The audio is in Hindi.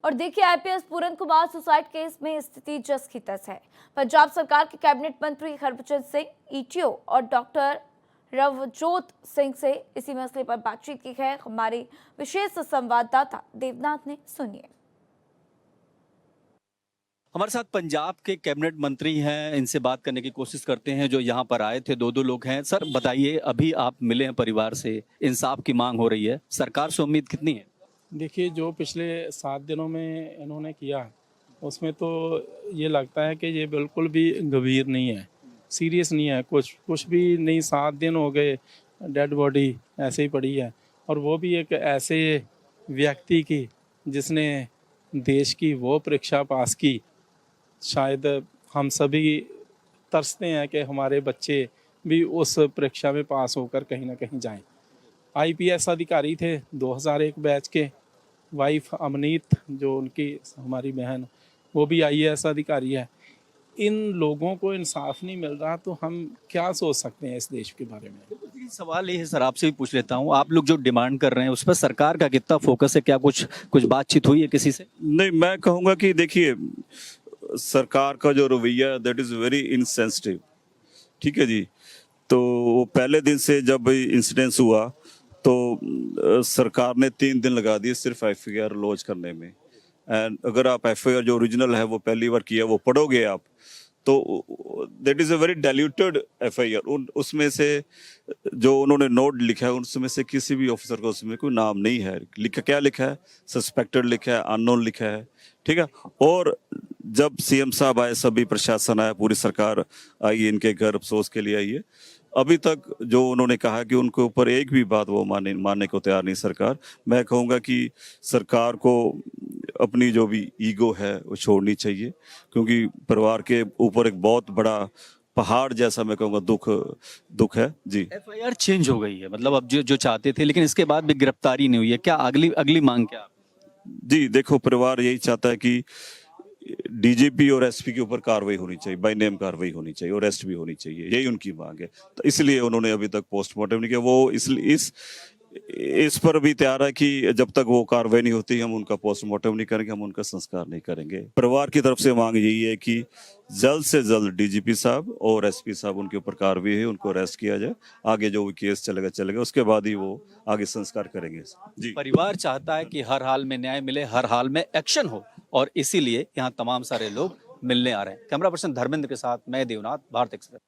और देखिए, आईपीएस पूरन कुमार सुसाइड केस में स्थिति जस की तस है। पंजाब सरकार के कैबिनेट मंत्री हरभजन सिंह, ईटीओ और डॉक्टर रवजोत सिंह से इसी मसले पर बातचीत की है हमारे विशेष संवाददाता देवनाथ ने। सुनिए। हमारे साथ पंजाब के कैबिनेट मंत्री हैं, इनसे बात करने की कोशिश करते हैं जो यहाँ पर आए थे। दो लोग हैं। सर बताइए, अभी आप मिले हैं परिवार से, इंसाफ की मांग हो रही है, सरकार से उम्मीद कितनी है? देखिए, जो पिछले 7 दिनों में इन्होंने किया, उसमें तो ये लगता है कि ये बिल्कुल भी गंभीर नहीं है, सीरियस नहीं है। कुछ भी नहीं, 7 दिन हो गए, डेड बॉडी ऐसे ही पड़ी है, और वो भी एक ऐसे व्यक्ति की जिसने देश की वो परीक्षा पास की। शायद हम सभी तरसते हैं कि हमारे बच्चे भी उस परीक्षा में पास होकर कहीं ना कहीं जाएं। आईपीएस अधिकारी थे 2001 बैच के। वाइफ अमनीत, जो उनकी हमारी बहन, वो भी आईएएस अधिकारी है। इन लोगों को इंसाफ नहीं मिल रहा, तो हम क्या सोच सकते हैं इस देश के बारे में? सवाल ये है सर, आपसे भी पूछ लेता हूँ, आप लोग जो डिमांड कर रहे हैं उस पर सरकार का कितना फोकस है? क्या कुछ बातचीत हुई है किसी से? नहीं, मैं कहूँगा कि देखिए, सरकार का जो रवैया दैट इज़ वेरी इनसेंसिटिव। ठीक है जी। तो वो पहले दिन से जब इंसिडेंस हुआ तो सरकार ने 3 दिन लगा दिए सिर्फ एफआईआर लॉन्च करने में। एंड अगर आप एफआईआर जो ओरिजिनल है वो पहली बार किया, वो पढ़ोगे आप, तो that is a very diluted FIR. उसमें से जो उन्होंने नोट लिखा है, उसमें से किसी भी ऑफिसर का उसमें कोई नाम नहीं है। क्या लिखा है? सस्पेक्टेड लिखा है, अननोन लिखा है। ठीक है। और जब सीएम साहब आए, सभी प्रशासन आया, पूरी सरकार आई, इनके घर अफसोस के लिए आई है, अभी तक जो उन्होंने कहा कि उनके ऊपर एक भी बात वो मानने को तैयार नहीं सरकार। मैं कहूँगा कि सरकार को अपनी जो भी ईगो है वो छोड़नी चाहिए, क्योंकि परिवार के ऊपर एक बहुत बड़ा पहाड़ जैसा, मैं कहूँगा, दुख है जी। एफआईआर चेंज हो गई है, मतलब अब जो चाहते थे, लेकिन इसके बाद भी गिरफ्तारी नहीं हुई है। क्या अगली मांग क्या? जी देखो, परिवार यही चाहता है कि डीजीपी और एसपी के ऊपर कार्रवाई होनी चाहिए, बाय नेम कार्रवाई होनी चाहिए और अरेस्ट भी होनी चाहिए, यही उनकी मांग है। तो इसलिए उन्होंने अभी तक पोस्टमार्टम नहीं किया। वो इस पर भी तैयार है कि जब तक वो कार्रवाई नहीं होती, हम उनका पोस्टमार्टम नहीं करेंगे, हम उनका संस्कार नहीं करेंगे। परिवार की तरफ से मांग यही है कि जल्द से जल्द डीजीपी साहब और एसपी साहब, उनके ऊपर कार्रवाई है, उनको अरेस्ट किया जाए। आगे जो भी केस चलेगा, उसके बाद ही वो आगे संस्कार करेंगे जी। परिवार चाहता है कि हर हाल में न्याय मिले, हर हाल में एक्शन हो, और इसीलिए यहाँ तमाम सारे लोग मिलने आ रहे हैं। कैमरा पर्सन धर्मेंद्र के साथ मैं देवनाथ, भारत एक्सप्रेस।